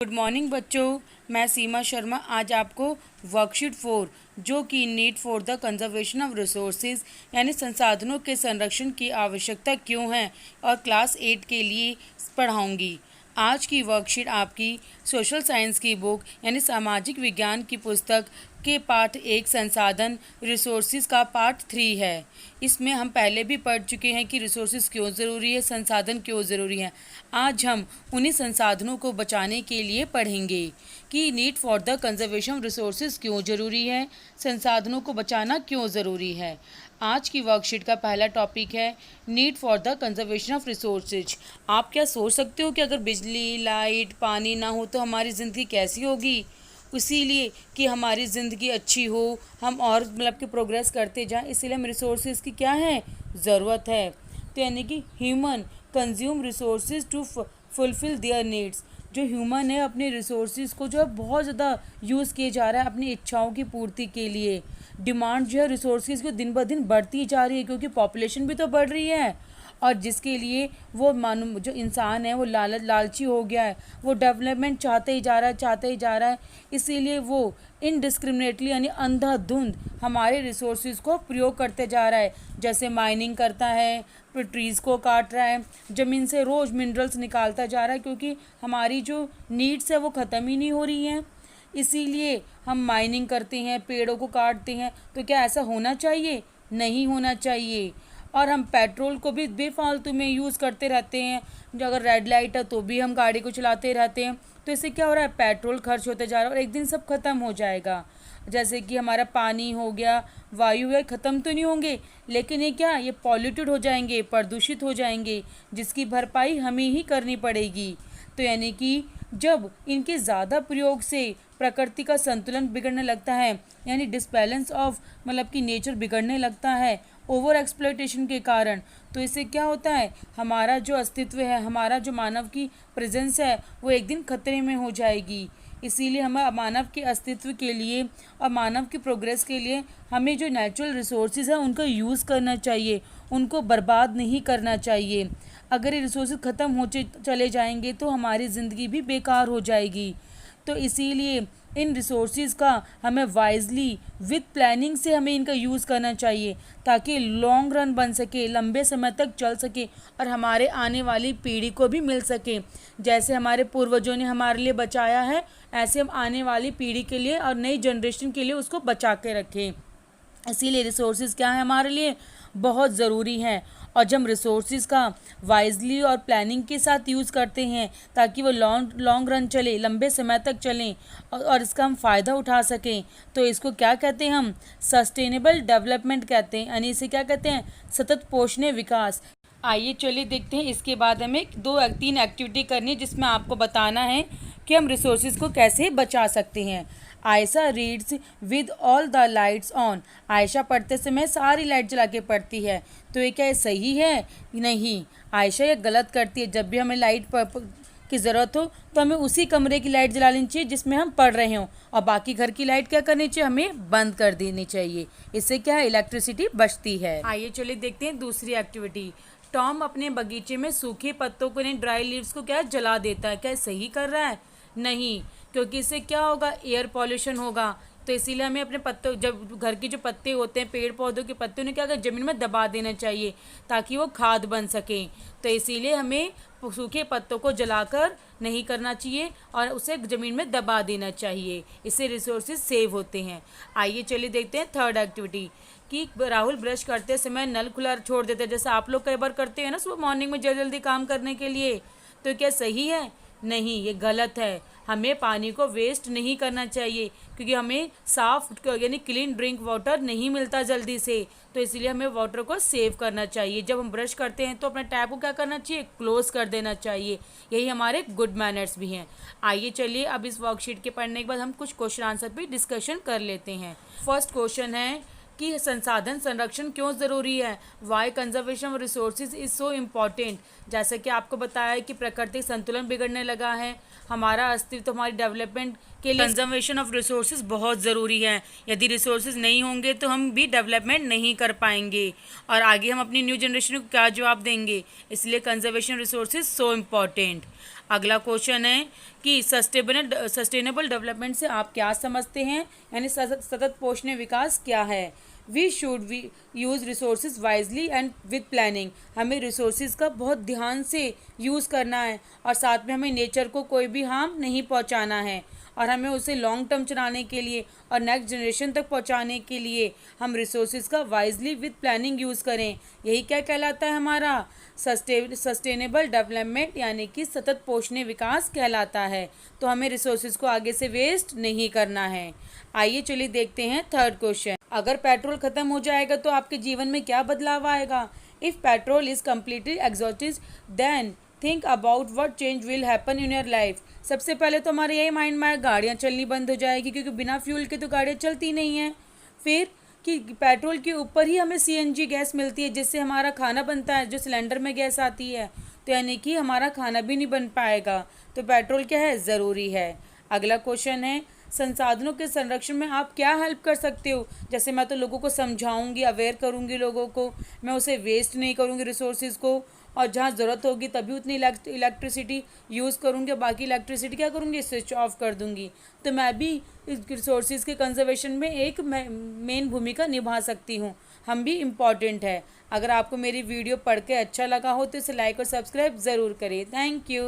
Good morning बच्चों, मैं सीमा शर्मा आज आपको वर्कशीट 4 जो कि need for the conservation of resources यानी संसाधनों के संरक्षण की आवश्यकता क्यों है और क्लास 8 के लिए पढ़ाऊंगी। आज की वर्कशीट आपकी सोशल साइंस की बुक यानी सामाजिक विज्ञान की पुस्तक के पाठ 1 संसाधन रिसोर्सेज का पार्ट 3 है। इसमें हम पहले भी पढ़ चुके हैं कि रिसोर्सेज क्यों ज़रूरी है, संसाधन क्यों ज़रूरी है। आज हम उन्हीं संसाधनों को बचाने के लिए पढ़ेंगे कि need for the conservation of resources क्यों ज़रूरी है, संसाधनों को बचाना क्यों ज़रूरी है। आज की वर्कशीट का पहला टॉपिक है need for the conservation of resources. आप क्या सोच सकते हो कि अगर बिजली, लाइट, पानी ना हो तो हमारी ज़िंदगी कैसी होगी। इसीलिए कि हमारी ज़िंदगी अच्छी हो, हम और मतलब कि प्रोग्रेस करते जाएं, इसीलिए हम रिसोर्सेज की क्या है, ज़रूरत है। तो यानी कि human consume resources to fulfil their needs. जो ह्यूमन है अपने रिसोर्सेज को जो है बहुत ज़्यादा यूज़ किए जा रहा है अपनी इच्छाओं की पूर्ति के लिए। डिमांड जो है रिसोर्सेज की दिन ब दिन बढ़ती जा रही है क्योंकि पॉपुलेशन भी तो बढ़ रही है और जिसके लिए वो मानो जो इंसान है वो लालची हो गया है, वो डेवलपमेंट चाहते ही जा रहा है। इसीलिए वो इनडिस्क्रिमिनेटली यानी अंधाधुंध हमारे रिसोर्सेज को प्रयोग करते जा रहा है। जैसे माइनिंग करता है, फिर ट्रीज़ को काट रहा है, ज़मीन से रोज़ मिनरल्स निकालता जा रहा है क्योंकि हमारी जो नीड्स है वो ख़त्म ही नहीं हो रही हैं। इसीलिए हम माइनिंग करते हैं, पेड़ों को काटते हैं। तो क्या ऐसा होना चाहिए? नहीं होना चाहिए। और हम पेट्रोल को भी बेफालतू में यूज़ करते रहते हैं। जो अगर रेड लाइट है तो भी हम गाड़ी को चलाते रहते हैं। तो इससे क्या हो रहा है, पेट्रोल खर्च होते जा रहा है और एक दिन सब ख़त्म हो जाएगा। जैसे कि हमारा पानी हो गया, वायु है, ख़त्म तो नहीं होंगे लेकिन ये पॉल्यूटेड हो जाएंगे, प्रदूषित हो जाएंगे, जिसकी भरपाई हमें ही करनी पड़ेगी। तो यानी कि जब इनके ज़्यादा प्रयोग से प्रकृति का संतुलन बिगड़ने लगता है, यानी डिसबैलेंस ऑफ मतलब कि नेचर बिगड़ने लगता है ओवर एक्सप्लॉयटेशन के कारण, तो इससे क्या होता है, हमारा जो अस्तित्व है, हमारा जो मानव की प्रेजेंस है वो एक दिन खतरे में हो जाएगी। इसीलिए हमें मानव के अस्तित्व के लिए और मानव की प्रोग्रेस के लिए हमें जो नेचुरल रिसोर्सेज हैं उनका यूज़ करना चाहिए, उनको बर्बाद नहीं करना चाहिए। अगर ये रिसोर्सेज ख़त्म हो चले जाएंगे तो हमारी ज़िंदगी भी बेकार हो जाएगी। तो इसीलिए इन रिसोर्सेज का हमें वाइजली विद प्लानिंग से हमें इनका यूज़ करना चाहिए ताकि लॉन्ग रन बन सके, लंबे समय तक चल सके और हमारे आने वाली पीढ़ी को भी मिल सके। जैसे हमारे पूर्वजों ने हमारे लिए बचाया है, ऐसे हम आने वाली पीढ़ी के लिए और नई जनरेशन के लिए उसको बचा के रखें। इसीलिए रिसोर्सेज क्या है, हमारे लिए बहुत ज़रूरी हैं। और जब हम रिसोर्सेज का वाइजली और प्लानिंग के साथ यूज़ करते हैं ताकि वो लॉन्ग रन चले, लंबे समय तक चलें और इसका हम फ़ायदा उठा सकें, तो इसको क्या कहते हैं, हम सस्टेनेबल डेवलपमेंट कहते हैं। यानी इसे क्या कहते हैं, सतत पोषणीय विकास। आइए चलिए देखते हैं। इसके बाद हमें 2-3 एक्टिविटी करनी है जिसमें आपको बताना है कि हम रिसोर्सेज को कैसे बचा सकते हैं। Ayesha reads with all the lights on. Ayesha पढ़ते समय सारी लाइट जला के पढ़ती है। तो ये क्या सही है? नहीं, आयशा ये गलत करती है। जब भी हमें लाइट की ज़रूरत हो तो हमें उसी कमरे की लाइट जला लेनी चाहिए जिसमें हम पढ़ रहे हों और बाकी घर की लाइट क्या करनी चाहिए, हमें बंद कर देनी चाहिए। इससे क्या है, इलेक्ट्रिसिटी बचती है। आइए चलिए देखते हैं दूसरी एक्टिविटी। टॉम अपने बगीचे में सूखे पत्तों को यानी ड्राई लीव्स को क्या जला देता है। क्या सही कर रहा है? नहीं, क्योंकि इससे क्या होगा, एयर पॉल्यूशन होगा। तो इसीलिए हमें अपने पत्तों, जब घर के जो पत्ते होते हैं, पेड़ पौधों के पत्ते, उन्हें क्या कर ज़मीन में दबा देना चाहिए ताकि वो खाद बन सकें। तो इसीलिए हमें सूखे पत्तों को जलाकर नहीं करना चाहिए और उसे ज़मीन में दबा देना चाहिए। इससे रिसोर्सेज सेव होते हैं। आइए चलिए देखते हैं थर्ड एक्टिविटी कि राहुल ब्रश करते समय नल खुला छोड़ देते हैं। जैसे आप लोग कई बार करते हैं ना सुबह मॉर्निंग में जल्दी जल्दी काम करने के लिए। तो क्या सही है? नहीं, ये गलत है। हमें पानी को वेस्ट नहीं करना चाहिए क्योंकि हमें साफ यानी क्लीन ड्रिंक वाटर नहीं मिलता जल्दी से। तो इसलिए हमें वाटर को सेव करना चाहिए। जब हम ब्रश करते हैं तो अपने टैप को क्या करना चाहिए, क्लोज कर देना चाहिए। यही हमारे गुड मैनर्स भी हैं। आइए चलिए अब इस वर्कशीट के पढ़ने के बाद हम कुछ क्वेश्चन आंसर पे डिस्कशन कर लेते हैं। फर्स्ट क्वेश्चन है कि संसाधन संरक्षण क्यों ज़रूरी है। Why conservation of resources is so important. जैसे कि आपको बताया है कि प्राकृतिक संतुलन बिगड़ने लगा है, हमारा अस्तित्व, हमारी डेवलपमेंट के लिए कंजर्वेशन ऑफ रिसोर्सेज बहुत ज़रूरी है। यदि रिसोर्सेज नहीं होंगे तो हम भी डेवलपमेंट नहीं कर पाएंगे और आगे हम अपनी न्यू जनरेशन को क्या जवाब देंगे। इसलिए कंजर्वेशन रिसोर्सेज सो इम्पॉर्टेंट। अगला क्वेश्चन है कि सस्टेनेबल डेवलपमेंट से आप क्या समझते हैं, यानी सतत पोषणीय विकास क्या है। We should use resources wisely and with planning. हमें रिसोर्सेज का बहुत ध्यान से यूज़ करना है और साथ में हमें नेचर को कोई भी हार्म नहीं पहुंचाना है और हमें उसे लॉन्ग टर्म चलाने के लिए और नेक्स्ट जनरेशन तक पहुंचाने के लिए हम रिसोर्सेज का वाइजली विद प्लानिंग यूज़ करें। यही क्या कहलाता है हमारा सस्टेनेबल डेवलपमेंट, यानी कि सतत पोषणीय विकास कहलाता है। तो हमें रिसोर्सेज को आगे से वेस्ट नहीं करना है। आइए चलिए देखते हैं थर्ड क्वेश्चन। अगर पेट्रोल खत्म हो जाएगा तो आपके जीवन में क्या बदलाव आएगा। If petrol is completely exhausted then think about what change will happen in your life. सबसे पहले तो हमारे यही माइंड में गाड़ियाँ चलनी बंद हो जाएगी, क्योंकि बिना फ्यूल के तो गाड़ियाँ चलती नहीं हैं। फिर कि पेट्रोल के ऊपर ही हमें सीएनजी गैस मिलती है जिससे हमारा खाना बनता है, जो सिलेंडर में गैस आती है, तो यानी कि हमारा खाना भी नहीं बन पाएगा। तो पेट्रोल क्या है, ज़रूरी है। अगला क्वेश्चन है, संसाधनों के संरक्षण में आप क्या हेल्प कर सकते हो। जैसे मैं तो लोगों को समझाऊंगी, अवेयर करूंगी लोगों को, मैं उसे वेस्ट नहीं करूंगी रिसोर्सेज को, और जहाँ ज़रूरत होगी तभी उतनी इलेक्ट्रिसिटी यूज़ करूँगी, बाकी इलेक्ट्रिसिटी क्या करूँगी, स्विच ऑफ कर दूँगी। तो मैं भी इस रिसोर्सेज के कंजर्वेशन में एक मेन भूमिका निभा सकती हूँ। हम भी इम्पॉर्टेंट है। अगर आपको मेरी वीडियो पढ़ के अच्छा लगा हो तो इसे लाइक और सब्सक्राइब ज़रूर करें। Thank you.